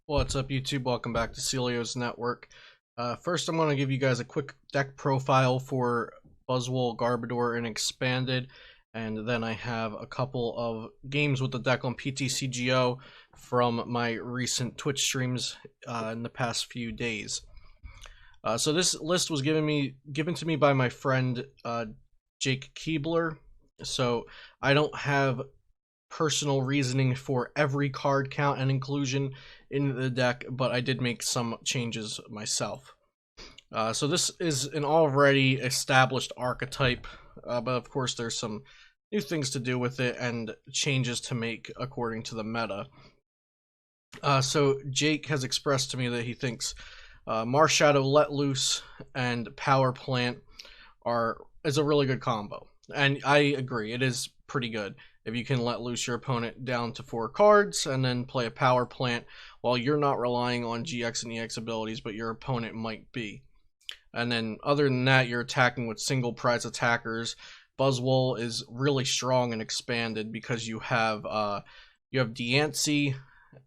What's up, YouTube? Welcome back to Celio's Network. First, I'm going to give you guys a quick deck profile for Buzzwole, Garbodor, and Expanded, and then I have a couple of games with the deck on PTCGO from my recent Twitch streams in the past few days. So this list was given to me by my friend Jake Keebler. So I don't have personal reasoning for every card count and inclusion in the deck, but I did make some changes myself. So this is an already established archetype, but of course there's some new things to do with it and changes to make according to the meta. So Jake has expressed to me that he thinks Marshadow Let Loose and Power Plant is a really good combo, and I agree, it is pretty good. If you can let loose your opponent down to 4 cards and then play a Power Plant while you're not relying on GX and EX abilities, but your opponent might be. And then other than that, you're attacking with single prize attackers. Buzzwole is really strong and expanded because you have Diancie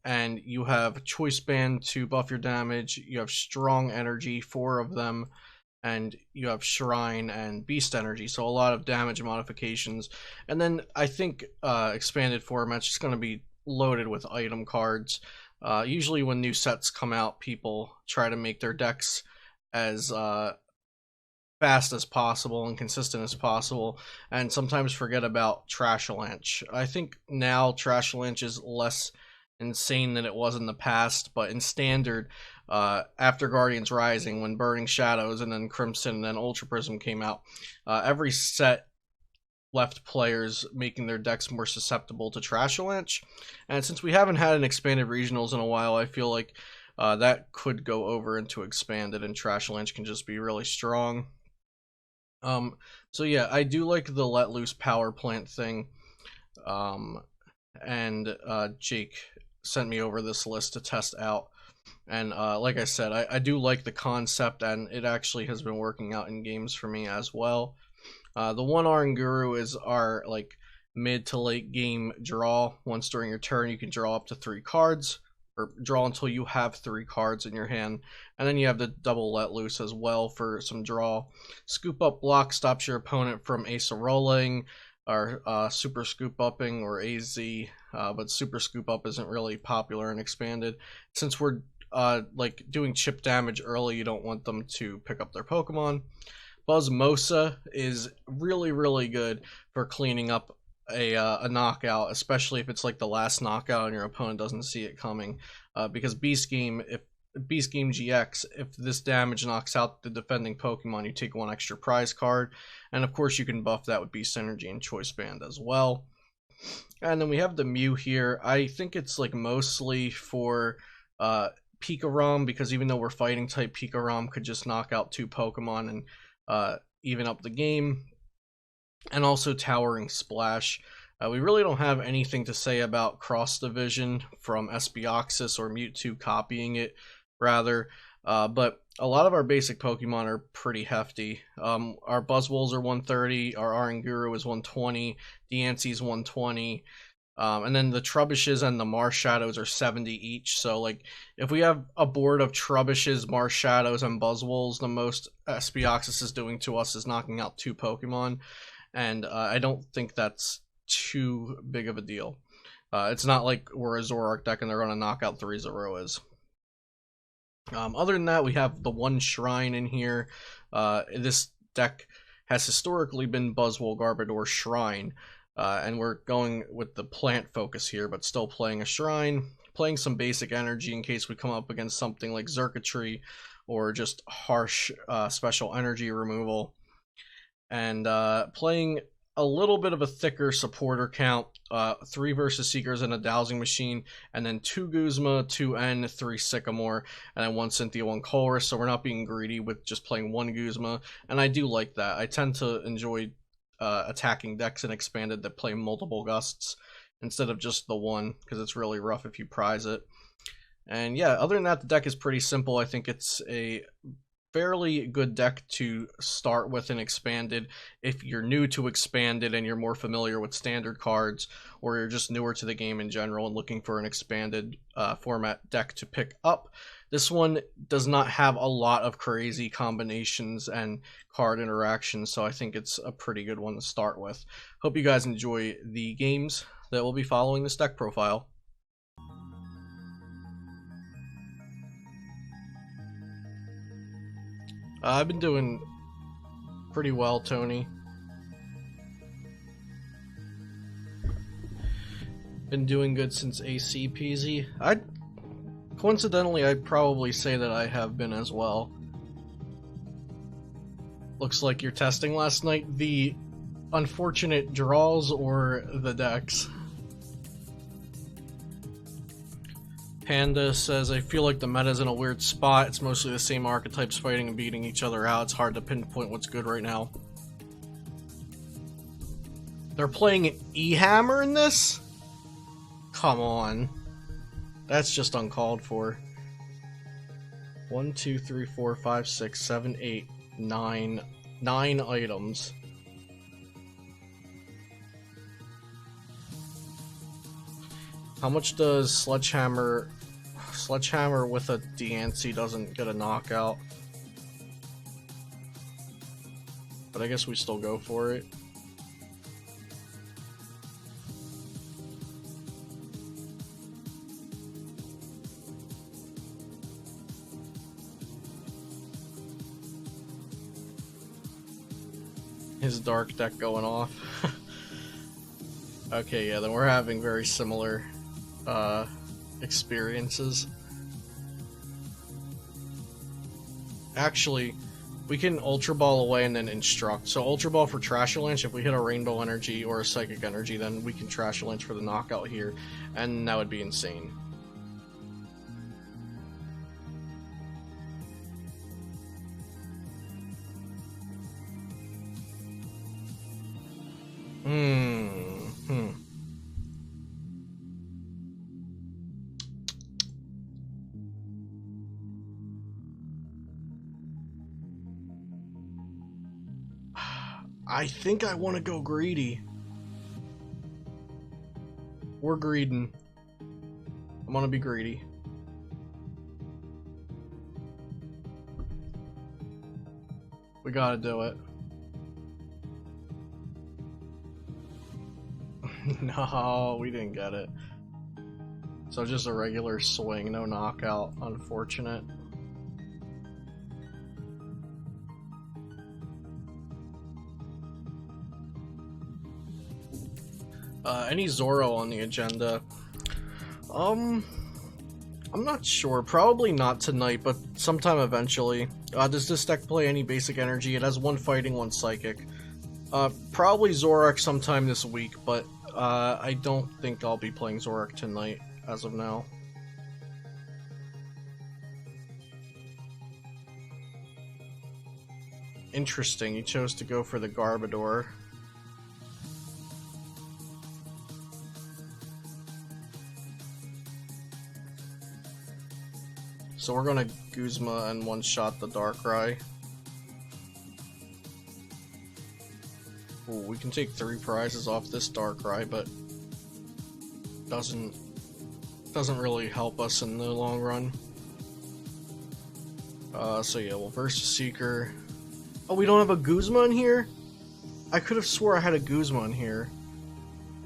and you have Choice Band to buff your damage. You have Strong Energy, 4 of them. And you have Shrine and Beast Energy, so a lot of damage modifications. And then I think expanded format's just going to be loaded with item cards. Usually when new sets come out, people try to make their decks as fast as possible and consistent as possible, and sometimes forget about Trashalanche. I think now Trashalanche is less insane than it was in the past, but in standard, after Guardians Rising, when Burning Shadows and then Crimson and then Ultra Prism came out, every set left players making their decks more susceptible to Trashalanche. And since we haven't had an expanded regionals in a while, I feel like that could go over into expanded, and Trashalanche can just be really strong. So yeah, I do like the Let Loose Power Plant thing. And Jake sent me over this list to test out. And like I said, I do like the concept, and it actually has been working out in games for me as well. The one Oranguru is our like mid to late game draw. Once during your turn, you can draw up to 3 cards, or draw until you have 3 cards in your hand. And then you have the double Let Loose as well for some draw. Scoop Up Block stops your opponent from Ace of Rolling, or Super Scoop Upping, or AZ, but Super Scoop Up isn't really popular and expanded. Since we're like doing chip damage early, you don't want them to pick up their Pokemon. Buzzmosa is really good for cleaning up a knockout, especially if it's like the last knockout and your opponent doesn't see it coming. Because Beast Game GX, if this damage knocks out the defending Pokemon, you take 1 extra prize card, and of course you can buff that with Beast Energy and Choice Band as well. And then we have the Mew here. I think it's like mostly for Pikarom, because even though we're fighting type, Pikarom could just knock out 2 Pokemon and even up the game. And also Towering Splash. We really don't have anything to say about Cross Division from Espeoxys or Mewtwo copying it, rather. But a lot of our basic Pokemon are pretty hefty. Our Buzzwoles are 130, our Oranguru is 120, Diancie's 120. And then the Trubbishes and the Marshadows are 70 each. So, like, if we have a board of Trubbishes, Marshadows, and Buzzwoles, the most Espeoxys is doing to us is knocking out 2 Pokemon. And I don't think that's too big of a deal. It's not like we're a Zoroark deck and they're going to knock out 3 Zoroas. Other than that, we have the 1 Shrine in here. This deck has historically been Buzzwole, Garbodor, Shrine. And we're going with the plant focus here, but still playing a Shrine, playing some basic energy in case we come up against something like Xurkitree or just harsh special energy removal, and playing a little bit of a thicker supporter count, 3 versus Seekers and a Dowsing Machine, and then 2 Guzma, 2 N, 3 Sycamore, and then 1 Cynthia, 1 Colress, so we're not being greedy with just playing 1 Guzma, and I do like that. I tend to enjoy attacking decks and expanded that play multiple gusts instead of just the 1, because it's really rough if you prize it. And yeah, other than that, the deck is pretty simple. I think it's a fairly good deck to start with in Expanded if you're new to Expanded and you're more familiar with standard cards, or you're just newer to the game in general and looking for an Expanded format deck to pick up. This one does not have a lot of crazy combinations and card interactions, so I think it's a pretty good one to start with. Hope you guys enjoy the games that will be following this deck profile. I've been doing pretty well, Tony. Been doing good since ACPZ. Coincidentally, I'd probably say that I have been as well. Looks like you're testing last night the unfortunate draws or the decks. Panda says, I feel like the meta's in a weird spot. It's mostly the same archetypes fighting and beating each other out. It's hard to pinpoint what's good right now. They're playing E-Hammer in this? Come on. That's just uncalled for. 1, 2, 3, 4, 5, 6, 7, 8, 9. 9 items. How much does Sledgehammer... Sledgehammer with a Diancie doesn't get a knockout. But I guess we still go for it. His dark deck going off. Okay, yeah, then we're having very similar experiences. Actually, we can Ultra Ball away and then Instruct. So Ultra Ball for Trashalanche, if we hit a Rainbow Energy or a Psychic Energy, then we can Trashalanche for the knockout here, and that would be insane. I think I want to go greedy. We're greeding. I'm gonna be greedy. We gotta do it. No, we didn't get it. So just a regular swing, no knockout. Unfortunate. Any Zoro on the agenda? I'm not sure. Probably not tonight, but sometime eventually. Does this deck play any basic energy? It has 1 fighting, 1 psychic. Probably Zorak sometime this week, but I don't think I'll be playing Zorak tonight as of now. Interesting, you chose to go for the Garbodor. So we're gonna Guzma and one-shot the Darkrai. Ooh, we can take 3 prizes off this Darkrai, but doesn't really help us in the long run. So yeah, we'll versus Seeker. Oh, we don't have a Guzma in here? I could have swore I had a Guzma in here.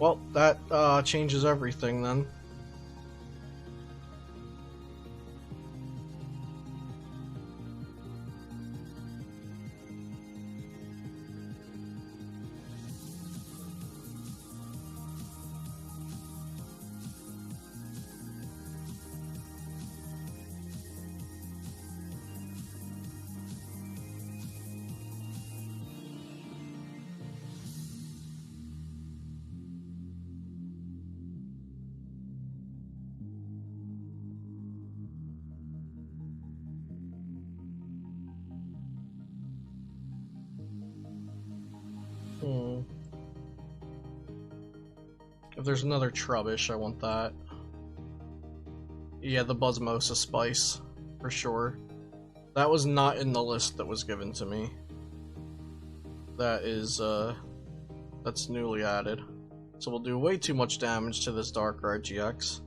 Well, that changes everything then. If there's another Trubbish, I want that. Yeah, the Buzzmosa Spice, for sure. That was not in the list that was given to me. That is, that's newly added. So we'll do way too much damage to this Darkrai GX.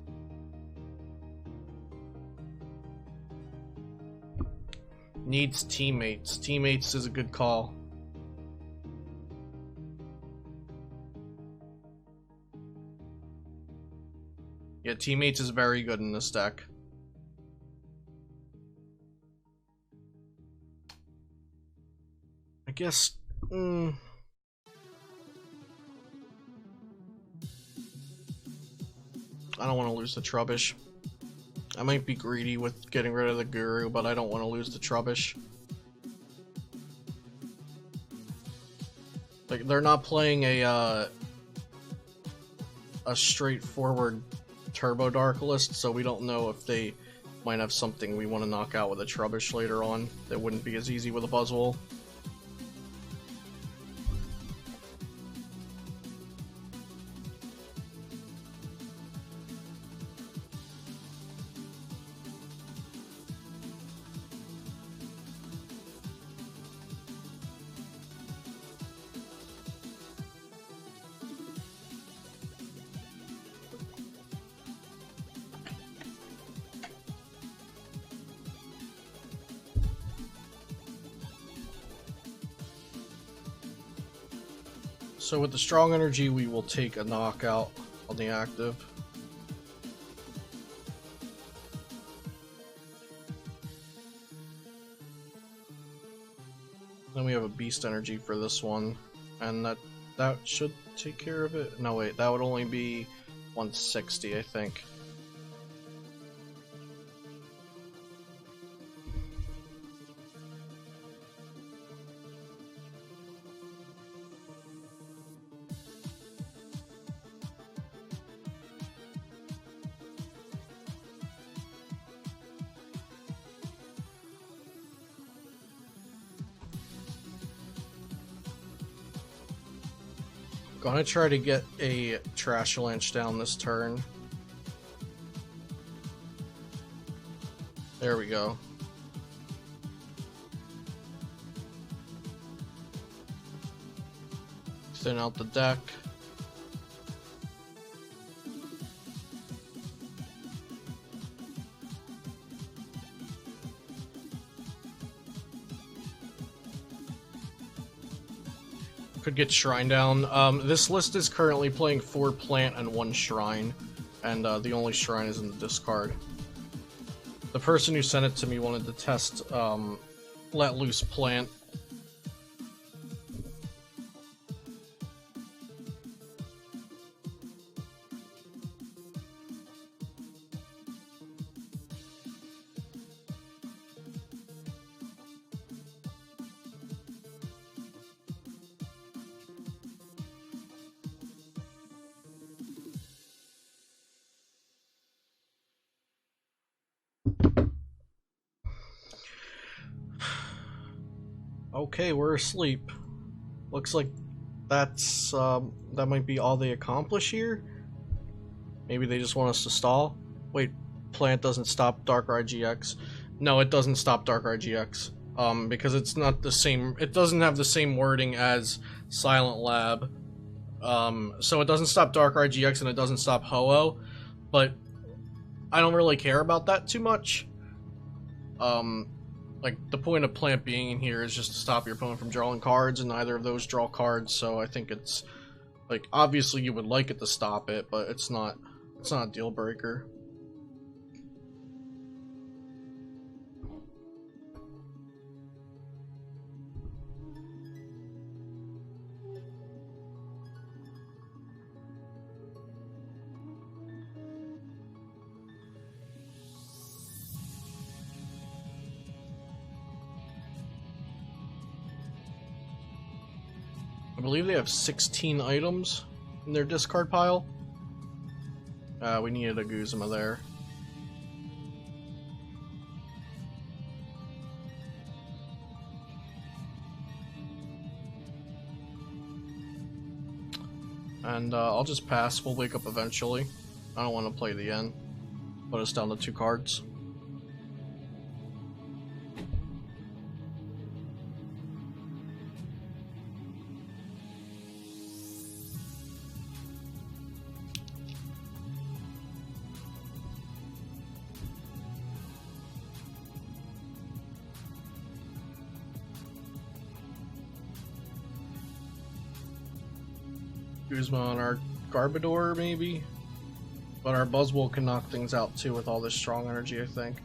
Needs teammates. Teammates is a good call. Yeah, teammates is very good in this deck. I guess... I don't want to lose the Trubbish. I might be greedy with getting rid of the Guru, but I don't want to lose the Trubbish. Like, they're not playing a straightforward Turbo Dark list, so we don't know if they might have something we want to knock out with a Trubbish later on that wouldn't be as easy with a Buzzwole. So with the strong energy, we will take a knockout on the active. Then we have a Beast Energy for this one, and that should take care of it. No wait, that would only be 160, I think. Gonna try to get a Trashalanche down this turn. There we go. Thin out the deck. Could get Shrine down. This list is currently playing 4 Plant and 1 Shrine, and the only Shrine is in the discard. The person who sent it to me wanted to test Let Loose Plant. Okay, we're asleep. Looks like that's that might be all they accomplish here. Maybe they just want us to stall. Wait, Plant doesn't stop Darkrai GX. No, it doesn't stop Darkrai GX. Because it's not the same. It doesn't have the same wording as Silent Lab. So it doesn't stop Darkrai GX and it doesn't stop Ho-Oh. But I don't really care about that too much. Like, the point of Plant being in here is just to stop your opponent from drawing cards, and neither of those draw cards, so I think it's, like, obviously you would like it to stop it, but it's not a deal breaker. I believe they have 16 items in their discard pile. We needed a Guzma there. And I'll just pass. We'll wake up eventually. I don't want to play the end. Put us down to 2 cards. Guzma on our Garbodor, maybe? But our Buzzwole can knock things out too with all this strong energy, I think.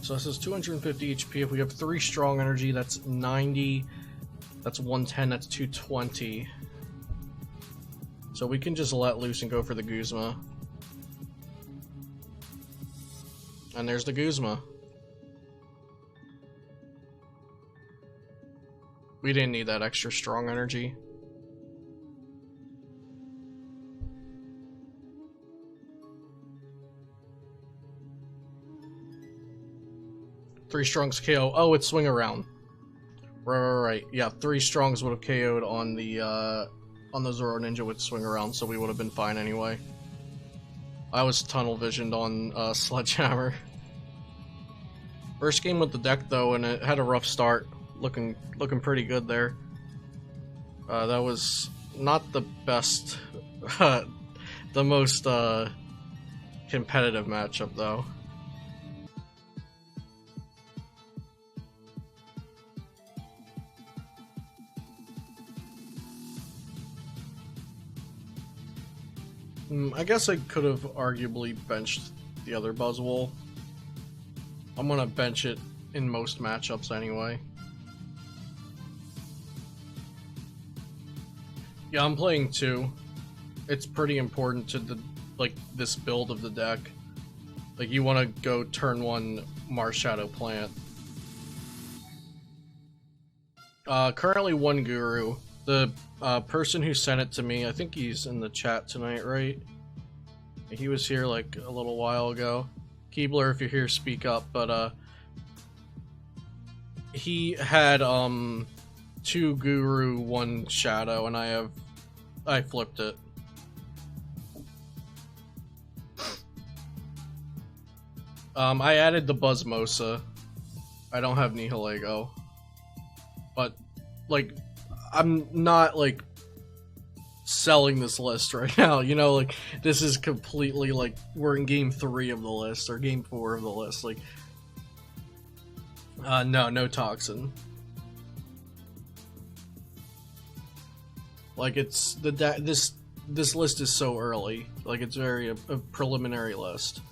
So this is 250 HP. If we have 3 strong energy, that's 90. That's 110, that's 220. So we can just let loose and go for the Guzma. And there's the Guzma. We didn't need that extra strong energy. Three strongs KO. Oh, it's swing around. Right. Yeah, 3 strongs would have KO'd on the Zoro Ninja with swing around, so we would have been fine anyway. I was tunnel visioned on Sledgehammer. First game with the deck though, and it had a rough start. Looking pretty good there. That was not the best, the most competitive matchup though. I guess I could have arguably benched the other Buzzwole. I'm gonna bench it in most matchups anyway. Yeah, I'm playing 2. It's pretty important to the this build of the deck. Like, you want to go turn 1 Marshadow plant. Currently 1 Guru. The person who sent it to me, I think he's in the chat tonight, right? He was here like a little while ago. Keebler, if you're here, speak up. But he had 2 Guru, 1 Shadow, and I flipped it. I added the Buzzmosa. I don't have Nihilego. But like, I'm not like selling this list right now, you know, like this is completely like we're in game 3 of the list or game 4 of the list. Like no Toxin. Like, it's this list is so early. Like, it's very a preliminary list.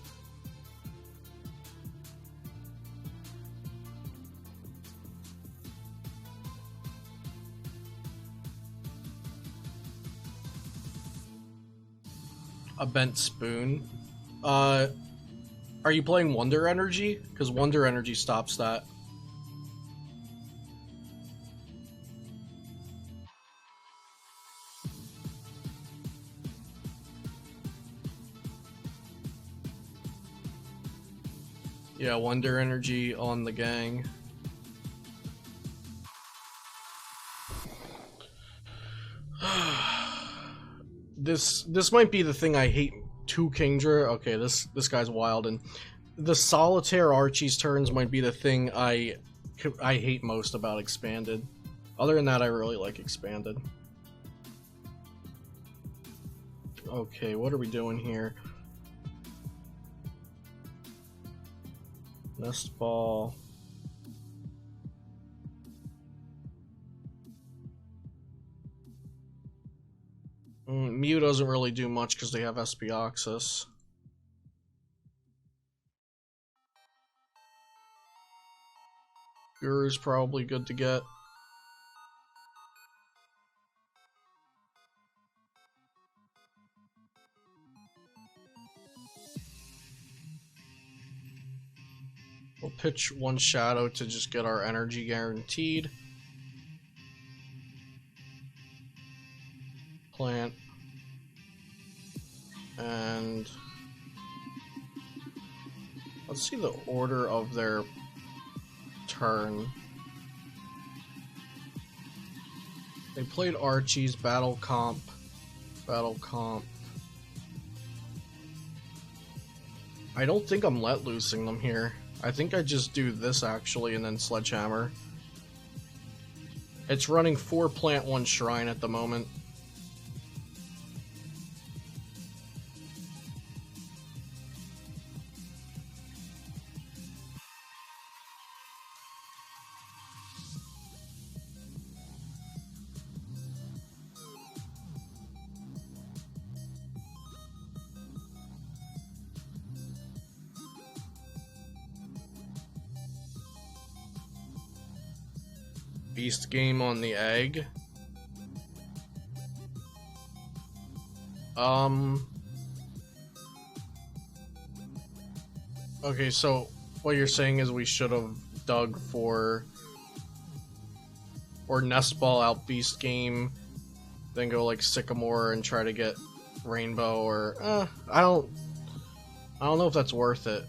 A bent spoon. Are you playing Wonder Energy? Because Wonder Energy stops that. Yeah, Wonder Energy on the gang. This might be the thing I hate to Kingdra. Okay, this guy's wild, and the Solitaire Archie's turns might be the thing I hate most about Expanded. Other than that, I really like Expanded. Okay, what are we doing here? Nest Ball. Mew doesn't really do much because they have Espioxus. Guru's probably good to get. We'll pitch 1 Shadow to just get our energy guaranteed. Plant. And let's see the order of their turn. They played Archie's, Battle Comp. I don't think I'm let loosing them here. I think I just do this actually and then Sledgehammer. It's running 4 plant 1 shrine at the moment. Beast Game on the egg. Okay, so what you're saying is we should have dug for or Nest Ball out Beast Game, then go like Sycamore and try to get Rainbow, or I don't know if that's worth it.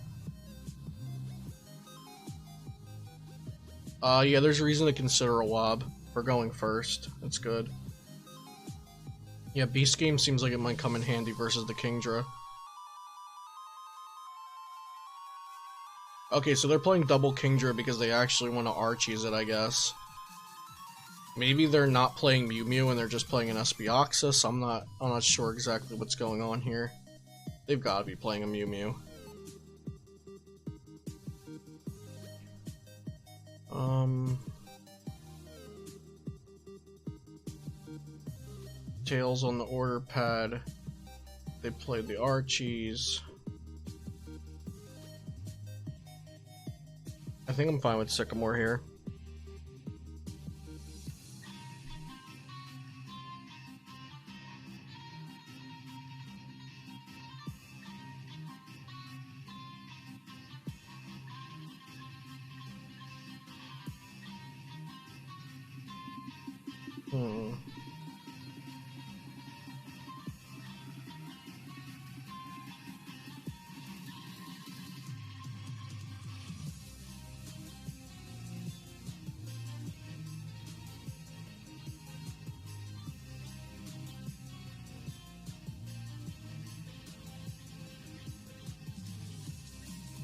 Yeah, there's a reason to consider a Wob for going first. That's good. Yeah, Beast Game seems like it might come in handy versus the Kingdra. Okay, so they're playing double Kingdra because they actually want to Archies it, I guess. Maybe they're not playing Mew Mew and they're just playing an Espeoxys. I'm not sure exactly what's going on here. They've got to be playing a Mew Mew. Tails on the order pad. They played the Archies. I think I'm fine with Sycamore here.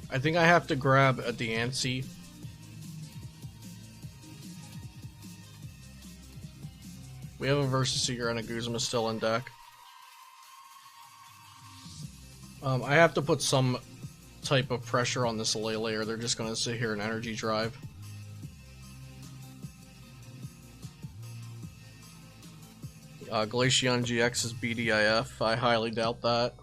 I think I have to grab a Diancie. We have a Versus Seeker and a Guzma still in deck. I have to put some type of pressure on this Lele, or they're just going to sit here and energy drive. Glaceon GX is BDIF. I highly doubt that.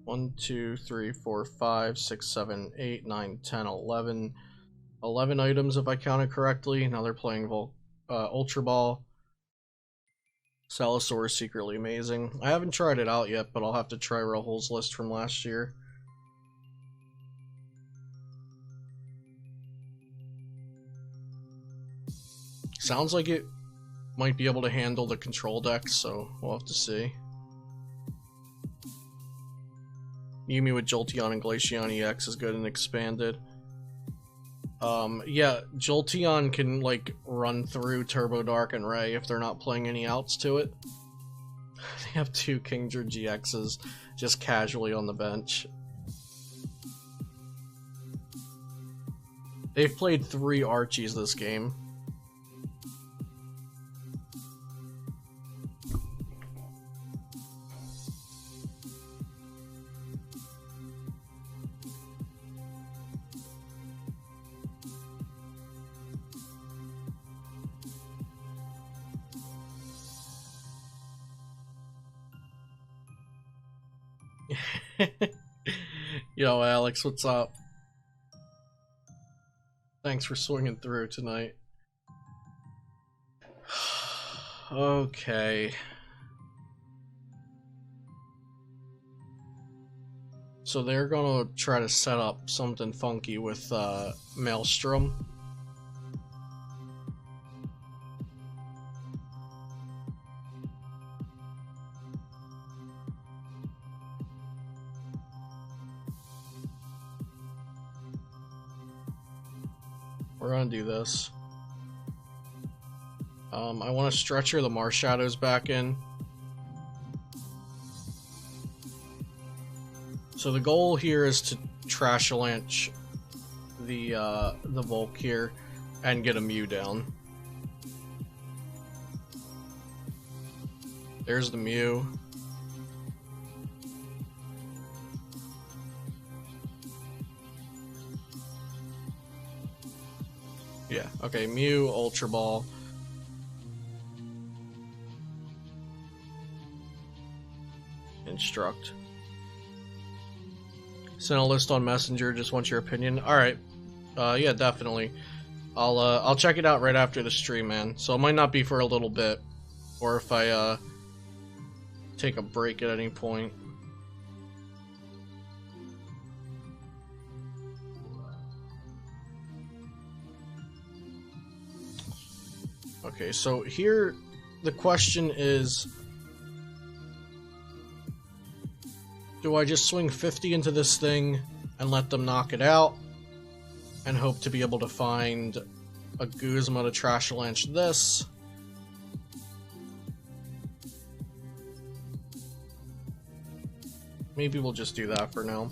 One, 2, 3, 4, 5, 6, 7, 8, 9, 10, 11. 11 items if I counted correctly. Now they're playing Ultra Ball. Salisaur is secretly amazing. I haven't tried it out yet, but I'll have to try Rahul's list from last year. Sounds like it might be able to handle the control deck, so we'll have to see. Mew with Jolteon and Glaceon EX is good and expanded. Yeah, Jolteon can, like, run through Turbo Dark and Ray if they're not playing any outs to it. They have 2 Kingdra GXs just casually on the bench. They've played 3 Archies this game. Yo, Alex, what's up? Thanks for swinging through tonight. Okay. So they're gonna try to set up something funky with Maelstrom. We're gonna do this. I want to Stretcher the Marshadow's back in. So the goal here is to Trashalanche the Volk here and get a Mew down. There's the Mew. Yeah, okay, Mew, Ultra Ball. Instruct. Send a list on Messenger, just want your opinion. Alright. Yeah, definitely. I'll check it out right after the stream, man. So it might not be for a little bit. Or if I take a break at any point. Okay, so here the question is, do I just swing 50 into this thing and let them knock it out and hope to be able to find a Guzma to trash lanch this? Maybe we'll just do that for now.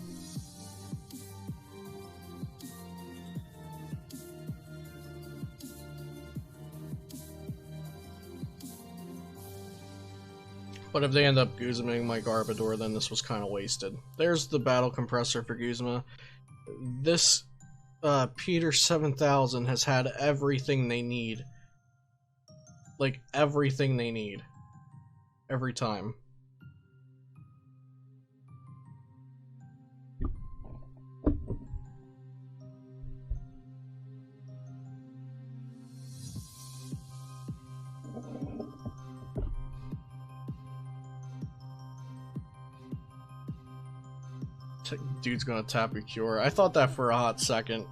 But if they end up Guzmaing my Garbodor, then this was kind of wasted. There's the battle compressor for Guzma. This Peter 7000 has had everything they need. Like, everything they need. Every time. Dude's gonna tap a cure. I thought that for a hot second.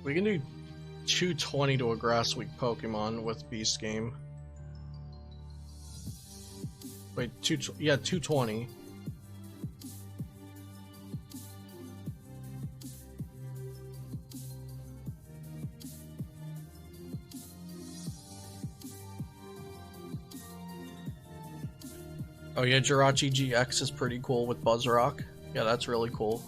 We can do 220 to a Grass Weak Pokemon with Beast Game. Wait, 220. Oh yeah, Jirachi GX is pretty cool with Buzzrock. Yeah, that's really cool.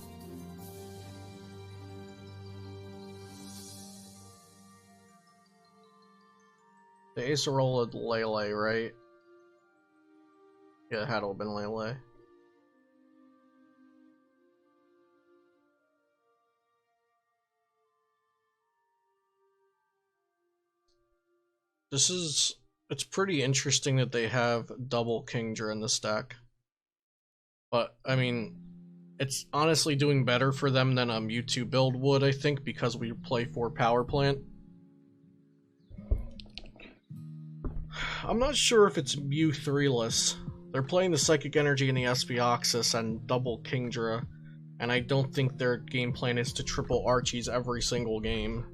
The Acerola Lele, right? Yeah, it had to have been Lele. It's pretty interesting that they have double Kingdra in this deck. But, I mean, it's honestly doing better for them than a Mewtwo build would, I think, because we play 4 Power Plant. I'm not sure if it's Mew 3-less. They're playing the Psychic Energy and the Espeoxys and double Kingdra, and I don't think their game plan is to triple Archies every single game.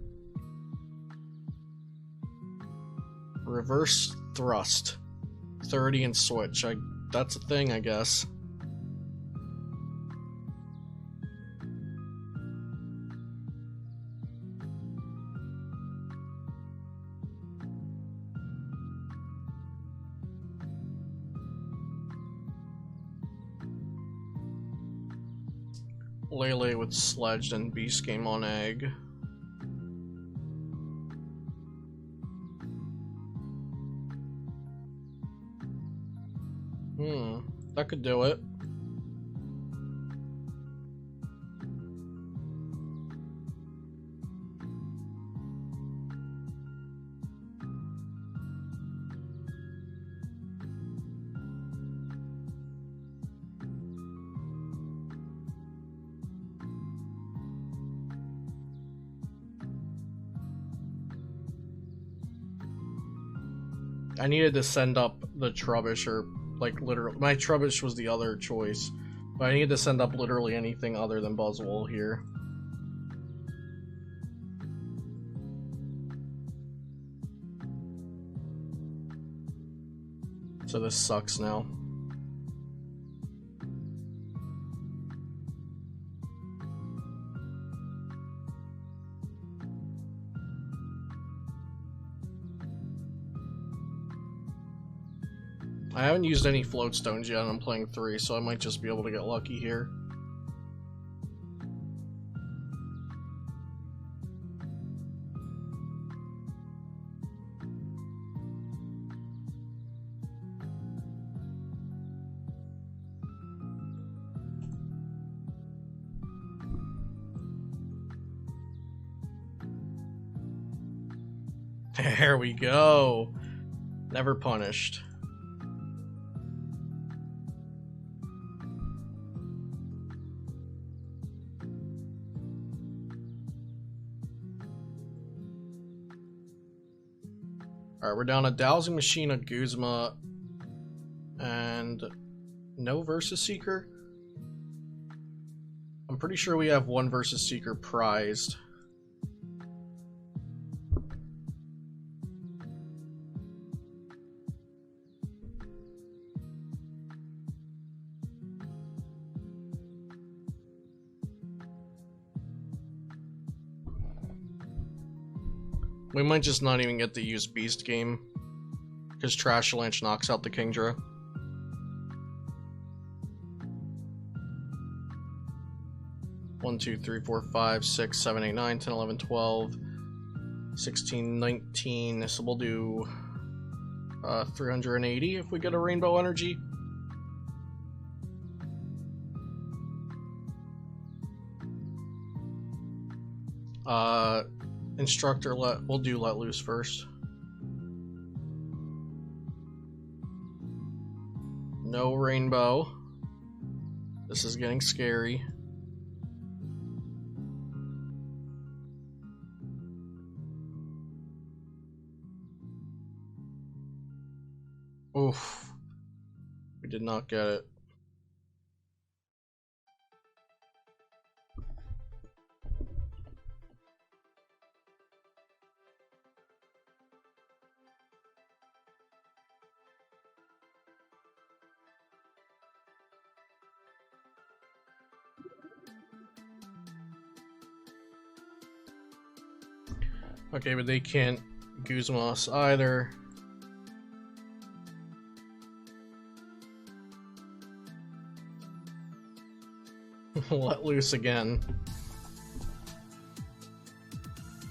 Reverse Thrust. 30 and Switch. That's a thing, I guess. Lele with Sledged and Beast Game on Egg. That could do it. I needed to send up the Trubbish, or like literally, my Trubbish was the other choice, but I needed to send up literally anything other than Buzzwole here. So this sucks now. I haven't used any float stones yet, and I'm playing 3, so I might just be able to get lucky here. There we go. Never punished. Alright, we're down a Dowsing Machine, a Guzma, and no versus Seeker. I'm pretty sure we have one versus Seeker prized. We might just not even get to use Beast Game, because Trashalanche knocks out the Kingdra. One, 2, 3, 4, 5, 6, 7, 8, 9, 10, 11, 12, 16, 19. So we'll do 380 if we get a Rainbow Energy. Instructor, we'll do Let Loose first. No Rainbow. This is getting scary. Oof. We did not get it. Okay, but they can't Guzma us either. Let loose again.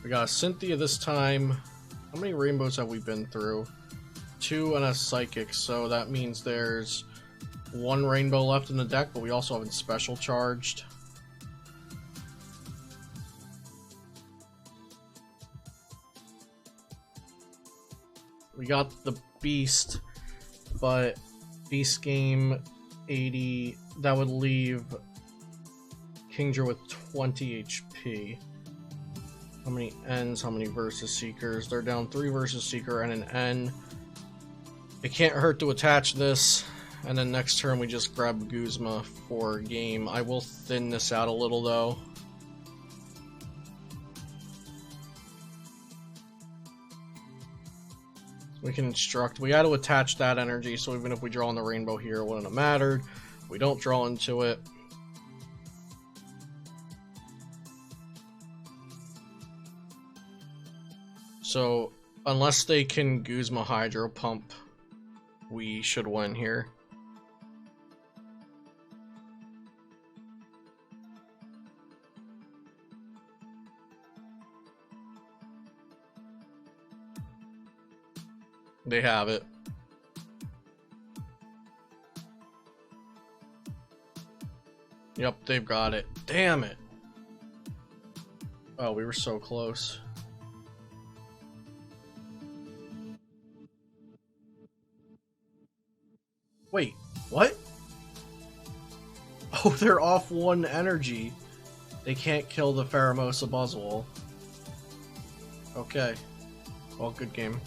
We got a Cynthia this time. How many rainbows have we been through? 2 and a Psychic, so that means there's 1 rainbow left in the deck, but we also haven't special charged. We got the Beast, but Beast Game 80, that would leave Kingdra with 20 HP. How many Ns, how many versus Seekers? They're down 3 versus Seeker and an N. It can't hurt to attach this, and then next turn we just grab Guzma for game. I will thin this out a little though. We can instruct. We got to attach that energy, so even if we draw on the rainbow here, it wouldn't have mattered. We don't draw into it. So, unless they can Guzma Hydro Pump, we should win here. They have it. Yep, they've got it. Damn it. Oh, we were so close. Wait, what? Oh, they're off 1 energy. They can't kill the Pheromosa Buzzwole. Okay. Well, good game.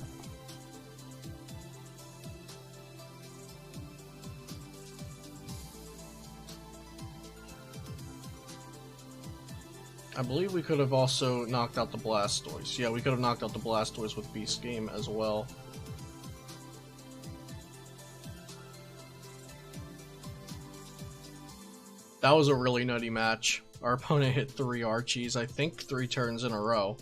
I believe we could have also knocked out the Blastoise. Yeah, we could have knocked out the Blastoise with Beast Game as well. That was a really nutty match. Our opponent hit 3 Archies, I think 3 turns in a row.